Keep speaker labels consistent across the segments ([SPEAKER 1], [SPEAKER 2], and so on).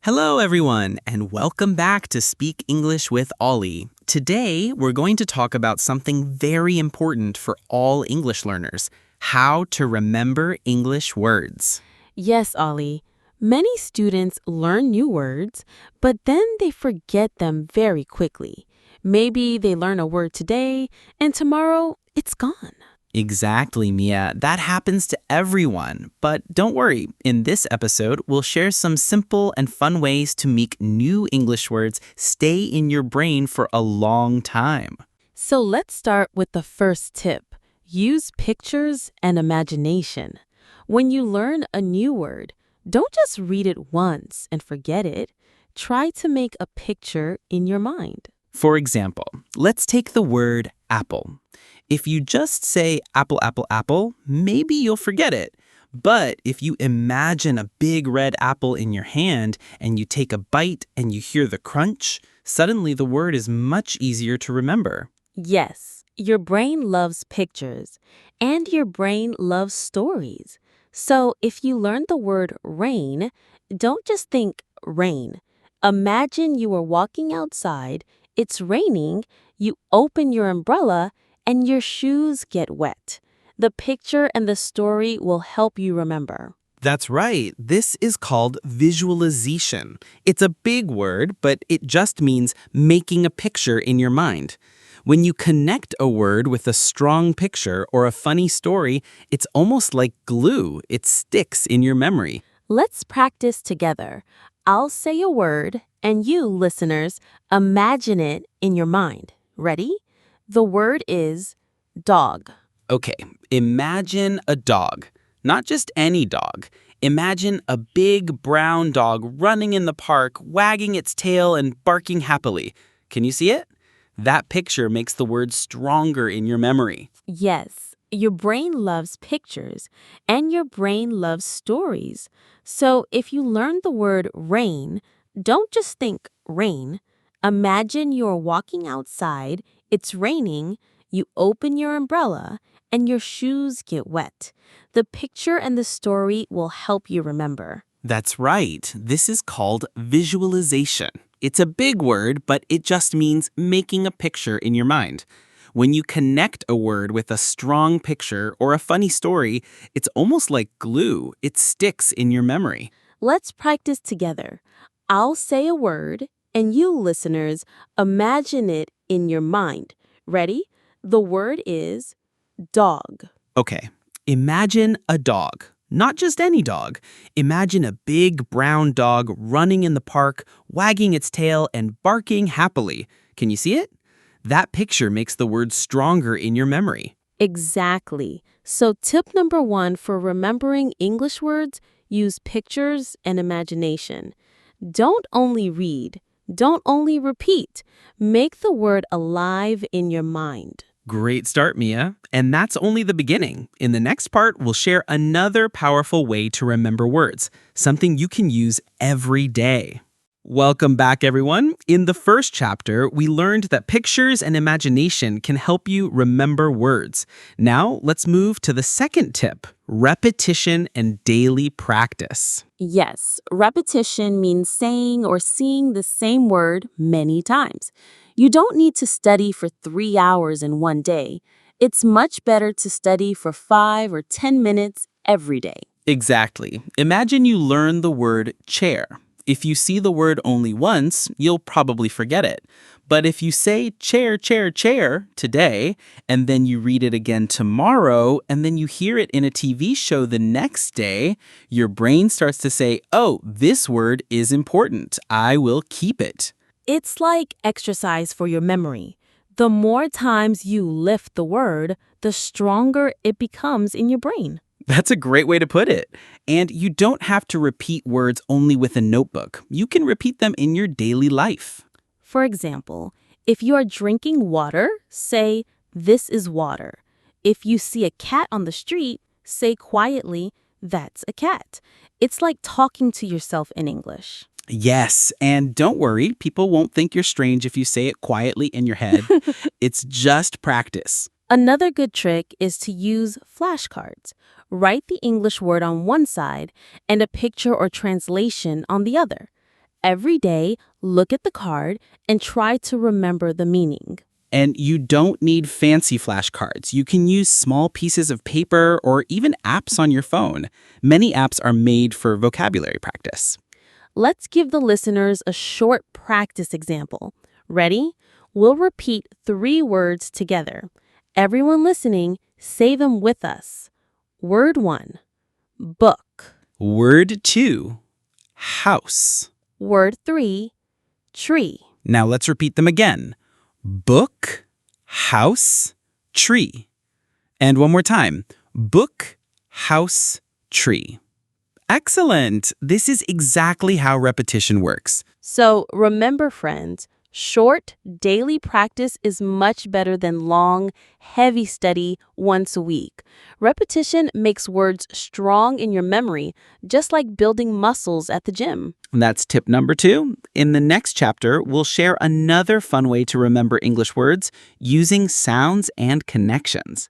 [SPEAKER 1] Hello, everyone, and welcome back to Speak English with Olly. Today, we're going to talk about something very important for all English learners, how to remember English words.
[SPEAKER 2] Yes, Ollie. Many students learn new words, but then they forget them very quickly. Maybe they learn a word today, and tomorrow it's gone.
[SPEAKER 1] Exactly, Mia. That happens to everyone. But don't worry, in this episode, we'll share some simple and fun ways to make new English words stay in your brain for a long time.
[SPEAKER 2] So let's start with the first tip. Use pictures and imagination. When you learn a new word, don't just read it once and forget it. Try to make a picture in your mind.
[SPEAKER 1] For example, let's take the word apple. If you just say apple, apple, apple, maybe you'll forget it. But if you imagine a big red apple in your hand and you take a bite and you hear the crunch, suddenly the word is much easier to remember.
[SPEAKER 2] Yes, your brain loves pictures, and your brain loves stories. So if you learn the word rain, don't just think rain. Imagine you are walking outside, it's raining, you open your umbrella, and your shoes get wet. The picture and the story will help you remember.
[SPEAKER 1] That's right. This is called visualization. It's a big word, but it just means making a picture in your mind. When you connect a word with a strong picture or a funny story, it's almost like glue. It sticks in your memory.
[SPEAKER 2] Let's practice together. I'll say a word, and you, listeners, imagine it in your mind. Ready? The word is dog.
[SPEAKER 1] Okay, imagine a dog. Not just any dog. Imagine a big brown dog running in the park, wagging its tail and barking happily. Can you see it? That picture makes the word stronger in your memory.
[SPEAKER 2] Yes, your brain loves pictures, and your brain loves stories. So if you learn the word rain, don't just think rain. Imagine you're walking outside, it's raining, you open your umbrella, and your shoes get wet. The picture and the story will help you remember.
[SPEAKER 1] That's right. This is called visualization. It's a big word, but it just means making a picture in your mind. When you connect a word with a strong picture or a funny story, it's almost like glue. It sticks in your memory.
[SPEAKER 2] Let's practice together. I'll say a word, and you, listeners, imagine it in your mind. Ready? The word is dog.
[SPEAKER 1] Okay, imagine a dog. Not just any dog. Imagine a big brown dog running in the park, wagging its tail and barking happily. Can you see it? That picture makes the word stronger in your memory.
[SPEAKER 2] Exactly. So tip number 1 for remembering English words, use pictures and imagination. Don't only read. Don't only repeat. Make the word alive in your mind.
[SPEAKER 1] Great start, Mia. And that's only the beginning. In the next part, we'll share another powerful way to remember words, something you can use every day. Welcome back, everyone. In the first chapter, we learned that pictures and imagination can help you remember words. Now, let's move to the second tip, repetition and daily practice.
[SPEAKER 2] Yes, repetition means saying or seeing the same word many times. You don't need to study for 3 hours in one day. It's much better to study for 5 or 10 minutes every day.
[SPEAKER 1] Exactly. Imagine you learn the word chair. If you see the word only once, you'll probably forget it. But if you say chair, chair, chair today, and then you read it again tomorrow, and then you hear it in a TV show the next day, your brain starts to say, oh, this word is important. I will keep it.
[SPEAKER 2] It's like exercise for your memory. The more times you lift the word, the stronger it becomes in your brain.
[SPEAKER 1] That's a great way to put it. And you don't have to repeat words only with a notebook. You can repeat them in your daily life.
[SPEAKER 2] For example, if you are drinking water, say, "This is water." If you see a cat on the street, say quietly, "That's a cat." It's like talking to yourself in English.
[SPEAKER 1] Yes, and don't worry, people won't think you're strange if you say it quietly in your head. It's just practice.
[SPEAKER 2] Another good trick is to use flashcards. Write the English word on one side and a picture or translation on the other. every day, look at the card and try to remember the meaning.
[SPEAKER 1] And you don't need fancy flashcards. You can use small pieces of paper or even apps on your phone. Many apps are made for vocabulary practice.
[SPEAKER 2] Let's give the listeners a short practice example. Ready? We'll repeat 3 words together. Everyone listening, say them with us. Word 1, book.
[SPEAKER 1] Word 2, house.
[SPEAKER 2] Word 3, tree.
[SPEAKER 1] Now let's repeat them again. Book, house, tree. And one more time. Book, house, tree. Excellent! This is exactly how repetition works.
[SPEAKER 2] So remember, friends, short, daily practice is much better than long, heavy study once a week. Repetition makes words strong in your memory, just like building muscles at the gym.
[SPEAKER 1] And that's tip number 2. In the next chapter, we'll share another fun way to remember English words using sounds and connections.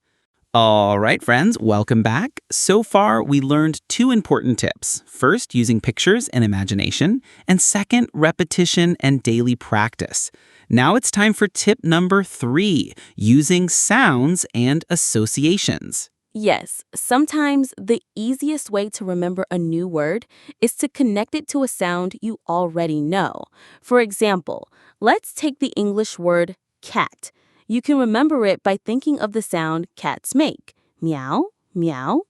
[SPEAKER 1] All right, friends, welcome back. So far, we learned 2 important tips. First, using pictures and imagination, and second, repetition and daily practice. Now it's time for tip number 3, using sounds and associations.
[SPEAKER 2] Yes, sometimes the easiest way to remember a new word is to connect it to a sound you already know. For example, let's take the English word cat. You can remember it by thinking of the sound cats make. Meow, meow.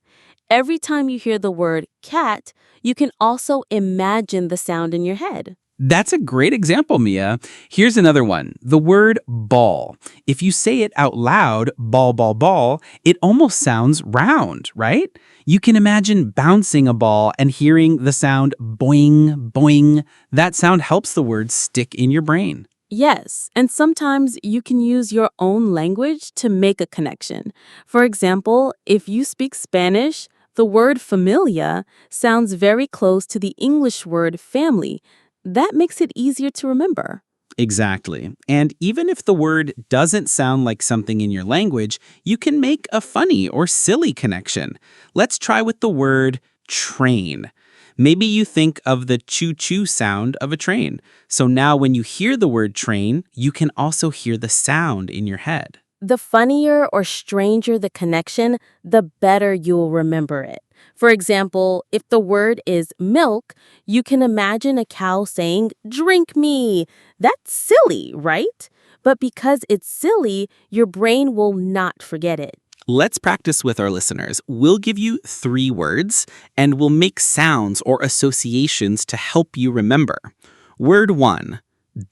[SPEAKER 2] Every time you hear the word cat, you can also imagine the sound in your head.
[SPEAKER 1] That's a great example, Mia. Here's another one. The word ball. If you say it out loud, ball, ball, ball, it almost sounds round, right? You can imagine bouncing a ball and hearing the sound boing, boing. That sound helps the word stick in your brain.
[SPEAKER 2] Yes, and sometimes you can use your own language to make a connection. For example, if you speak Spanish, the word familia sounds very close to the English word family. That makes it easier to remember.
[SPEAKER 1] Exactly. And even if the word doesn't sound like something in your language, you can make a funny or silly connection. Let's try with the word train. Maybe you think of the choo-choo sound of a train. So now when you hear the word train, you can also hear the sound in your head.
[SPEAKER 2] The funnier or stranger the connection, the better you'll remember it. For example, if the word is milk, you can imagine a cow saying, "Drink me." That's silly, right? But because it's silly, your brain will not forget it.
[SPEAKER 1] Let's practice with our listeners. We'll give you 3 words, and we'll make sounds or associations to help you remember. Word 1,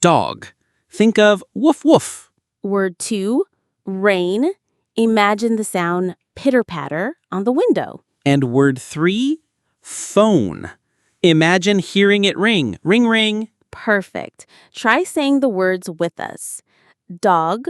[SPEAKER 1] dog. Think of woof woof.
[SPEAKER 2] Word 2, rain. Imagine the sound pitter-patter on the window.
[SPEAKER 1] And word 3, phone. Imagine hearing it ring. Ring, ring.
[SPEAKER 2] Perfect. Try saying the words with us. Dog,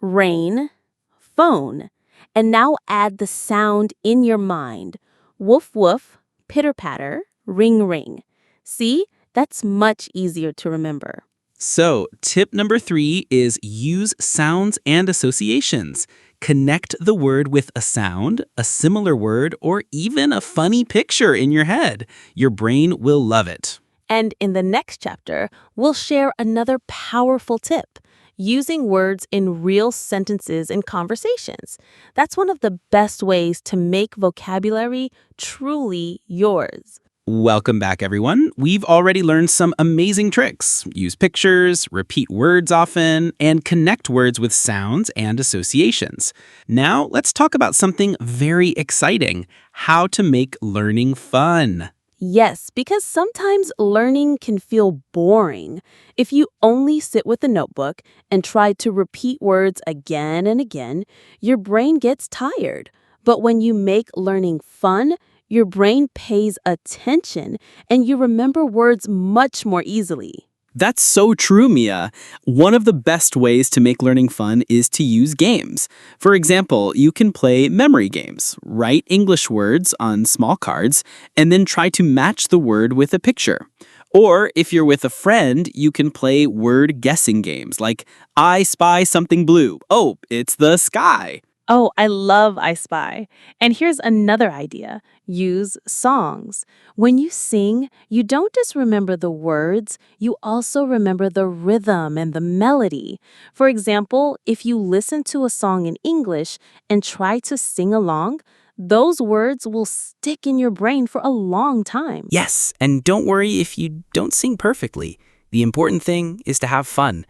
[SPEAKER 2] rain, phone. And now add the sound in your mind. Woof, woof, pitter-patter, ring, ring. See? That's much easier to remember.
[SPEAKER 1] So, tip number 3 is use sounds and associations. Connect the word with a sound, a similar word, or even a funny picture in your head. Your brain will love it.
[SPEAKER 2] And in the next chapter, we'll share another powerful tip, using words in real sentences and conversations. That's one of the best ways to make vocabulary truly yours.
[SPEAKER 1] Welcome back, everyone. We've already learned some amazing tricks. Use pictures, repeat words often, and connect words with sounds and associations. Now, let's talk about something very exciting, how to make learning fun.
[SPEAKER 2] Yes, because sometimes learning can feel boring. If you only sit with a notebook and try to repeat words again and again, your brain gets tired. But when you make learning fun, your brain pays attention and you remember words much more easily.
[SPEAKER 1] That's so true, Mia. One of the best ways to make learning fun is to use games. For example, you can play memory games. Write English words on small cards and then try to match the word with a picture. Or if you're with a friend, you can play word guessing games like I spy something blue. Oh, it's the sky.
[SPEAKER 2] Oh, I love I Spy. And here's another idea. Use songs. When you sing, you don't just remember the words, you also remember the rhythm and the melody. For example, if you listen to a song in English and try to sing along, those words will stick in your brain for a long time.
[SPEAKER 1] Yes, and don't worry if you don't sing perfectly. The important thing is to have fun.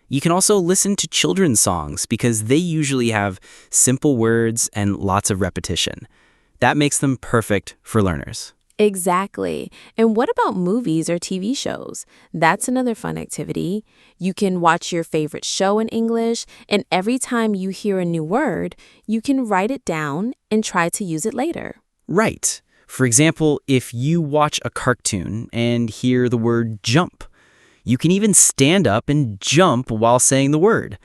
[SPEAKER 1] You can also listen to children's songs because they usually have simple words and lots of repetition. That makes them perfect for learners.
[SPEAKER 2] Exactly. And what about movies or TV shows? That's another fun activity. You can watch your favorite show in English, and every time you hear a new word, you can write it down and try to use it later.
[SPEAKER 1] Right. For example, if you watch a cartoon and hear the word jump, you can even stand up and jump while saying the word.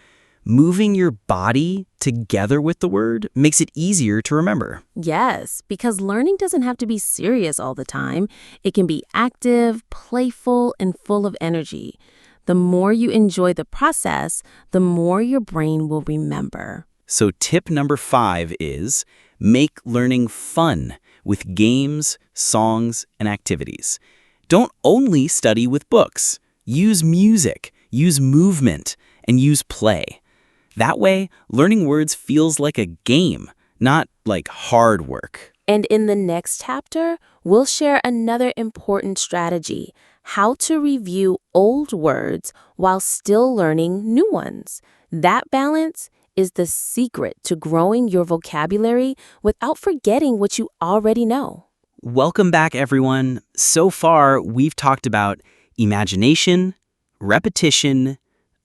[SPEAKER 1] Moving your body together with the word makes it easier to remember.
[SPEAKER 2] Yes, because learning doesn't have to be serious all the time. It can be active, playful, and full of energy. The more you enjoy the process, the more your brain will remember.
[SPEAKER 1] So tip number 5 is make learning fun with games, songs, and activities. Don't only study with books. Use music, use movement, and use play. That way, learning words feels like a game, not like hard work.
[SPEAKER 2] And in the next chapter, we'll share another important strategy, how to review old words while still learning new ones. That balance is the secret to growing your vocabulary without forgetting what you already know.
[SPEAKER 1] Welcome back, everyone. So far, we've talked about imagination, repetition,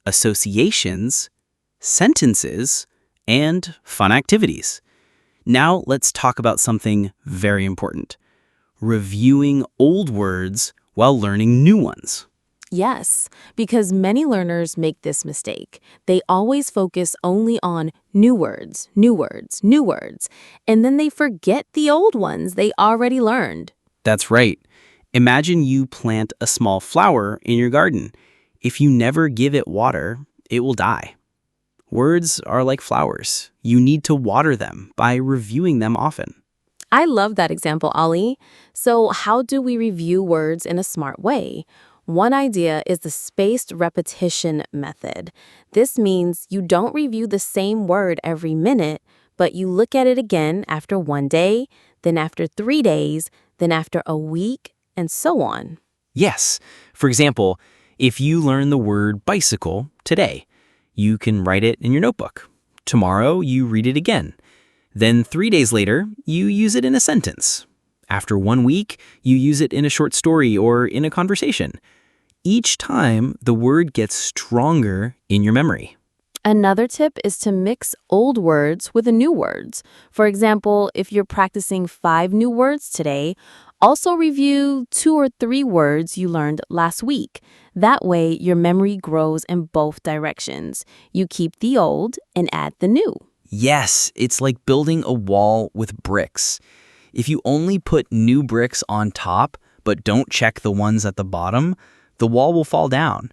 [SPEAKER 1] associations, sentences, and fun activities. Now let's talk about something very important: reviewing old words while learning new ones.
[SPEAKER 2] Yes, because many learners make this mistake. They always focus only on new words, new words, new words, and then they forget the old ones they already learned.
[SPEAKER 1] That's right. Imagine you plant a small flower in your garden. If you never give it water, it will die. Words are like flowers. You need to water them by reviewing them often.
[SPEAKER 2] I love that example, Ollie. So, how do we review words in a smart way? One idea is the spaced repetition method. This means you don't review the same word every minute, but you look at it again after 1 day, then after 3 days, then after a week, and so on.
[SPEAKER 1] Yes. For example, if you learn the word bicycle today, you can write it in your notebook. Tomorrow, you read it again. Then 3 days later, you use it in a sentence. After 1 week, you use it in a short story or in a conversation. Each time, the word gets stronger in your memory.
[SPEAKER 2] Another tip is to mix old words with the new words. For example, if you're practicing 5 new words today, also review 2 or 3 words you learned last week. That way, your memory grows in both directions. You keep the old and add the new.
[SPEAKER 1] Yes, it's like building a wall with bricks. If you only put new bricks on top, but don't check the ones at the bottom, the wall will fall down.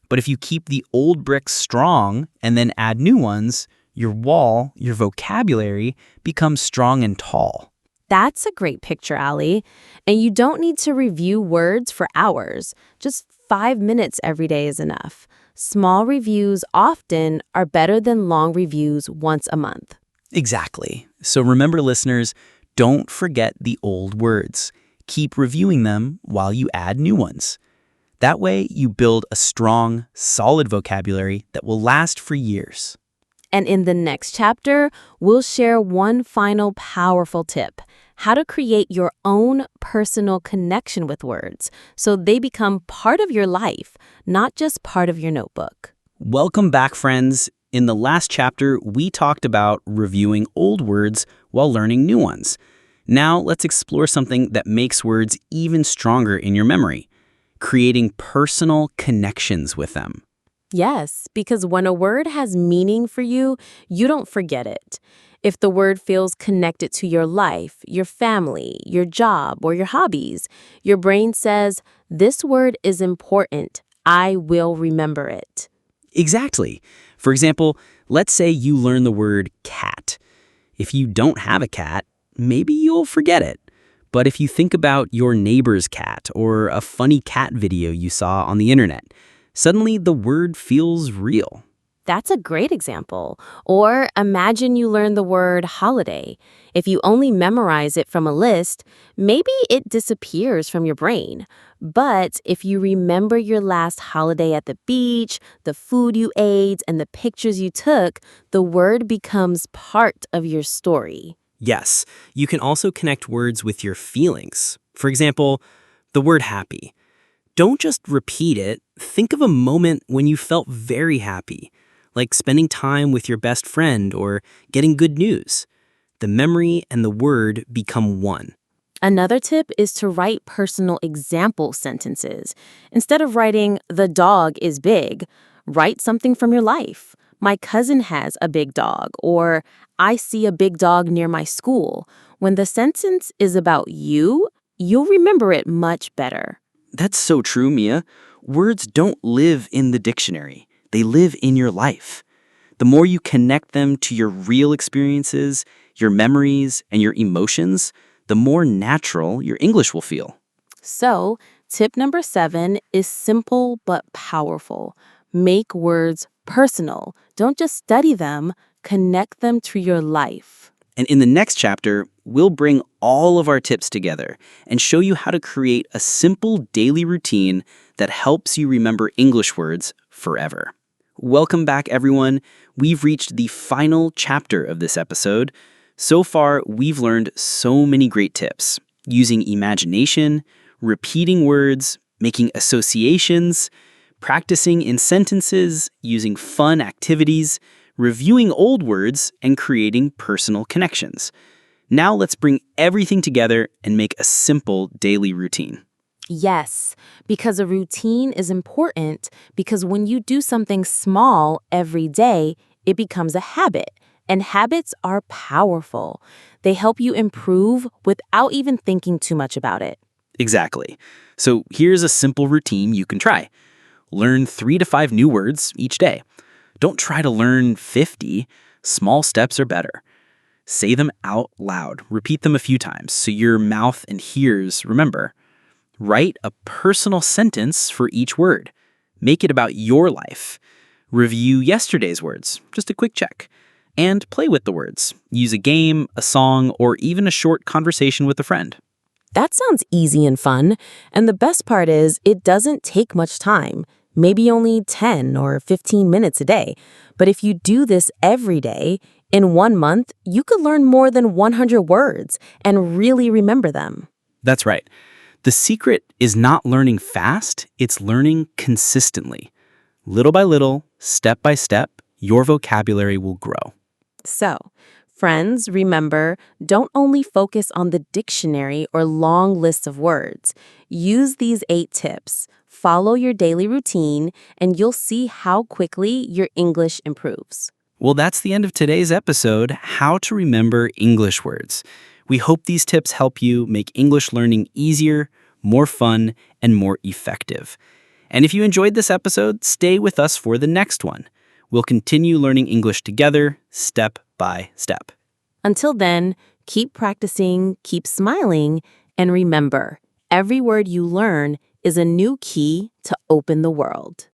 [SPEAKER 1] But if you keep the old bricks strong and then add new ones, your wall, your vocabulary, becomes strong and tall.
[SPEAKER 2] That's a great picture, Allie. And you don't need to review words for hours. Just 5 minutes every day is enough. Small reviews often are better than long reviews once a month.
[SPEAKER 1] Exactly. So remember, listeners, don't forget the old words. Keep reviewing them while you add new ones. That way, you build a strong, solid vocabulary that will last for years.
[SPEAKER 2] And in the next chapter, we'll share one final powerful tip: how to create your own personal connection with words so they become part of your life, not just part of your notebook.
[SPEAKER 1] Welcome back, friends. In the last chapter, we talked about reviewing old words while learning new ones. Now, let's explore something that makes words even stronger in your memory: creating personal connections with them.
[SPEAKER 2] Yes, because when a word has meaning for you, you don't forget it. If the word feels connected to your life, your family, your job, or your hobbies, your brain says, "This word is important. I will remember it."
[SPEAKER 1] Exactly. For example, let's say you learn the word cat. If you don't have a cat, maybe you'll forget it. But if you think about your neighbor's cat or a funny cat video you saw on the internet, suddenly the word feels real.
[SPEAKER 2] That's a great example. Or imagine you learn the word holiday. If you only memorize it from a list, maybe it disappears from your brain. But if you remember your last holiday at the beach, the food you ate, and the pictures you took, the word becomes part of your story.
[SPEAKER 1] Yes, you can also connect words with your feelings. For example, the word happy. Don't just repeat it. Think of a moment when you felt very happy, like spending time with your best friend or getting good news. The memory and the word become one.
[SPEAKER 2] Another tip is to write personal example sentences. Instead of writing, "the dog is big," write something from your life. "My cousin has a big dog," or "I see a big dog near my school." When the sentence is about you, you'll remember it much better.
[SPEAKER 1] That's so true, Mia. Words don't live in the dictionary. They live in your life. The more you connect them to your real experiences, your memories, and your emotions, the more natural your English will feel.
[SPEAKER 2] So, tip number 7 is simple but powerful. Make words personal. Don't just study them, connect them to your life.
[SPEAKER 1] And in the next chapter, we'll bring all of our tips together and show you how to create a simple daily routine that helps you remember English words forever. Welcome back, everyone. We've reached the final chapter of this episode. So far, we've learned so many great tips using imagination, repeating words, making associations, practicing in sentences, using fun activities, reviewing old words, and creating personal connections. Now let's bring everything together and make a simple daily routine.
[SPEAKER 2] Yes, because a routine is important because when you do something small every day, it becomes a habit. And habits are powerful. They help you improve without even thinking too much about it.
[SPEAKER 1] Exactly. So here's a simple routine you can try. Learn 3 to 5 new words each day. Don't try to learn 50. Small steps are better. Say them out loud. Repeat them a few times so your mouth and ears remember. Write a personal sentence for each word. Make it about your life. Review yesterday's words, just a quick check. And play with the words. Use a game, a song, or even a short conversation with a friend.
[SPEAKER 2] That sounds easy and fun. And the best part is it doesn't take much time, maybe only 10 or 15 minutes a day. But if you do this every day, in 1 month, you could learn more than 100 words and really remember them.
[SPEAKER 1] That's right. The secret is not learning fast, it's learning consistently. Little by little, step by step, your vocabulary will grow.
[SPEAKER 2] So, friends, remember, don't only focus on the dictionary or long lists of words. Use these 8 tips, follow your daily routine, and you'll see how quickly your English improves.
[SPEAKER 1] Well, that's the end of today's episode, How to Remember English Words. We hope these tips help you make English learning easier, more fun, and more effective. And if you enjoyed this episode, stay with us for the next one. We'll continue learning English together, step by step.
[SPEAKER 2] Until then, keep practicing, keep smiling, and remember, every word you learn is a new key to open the world.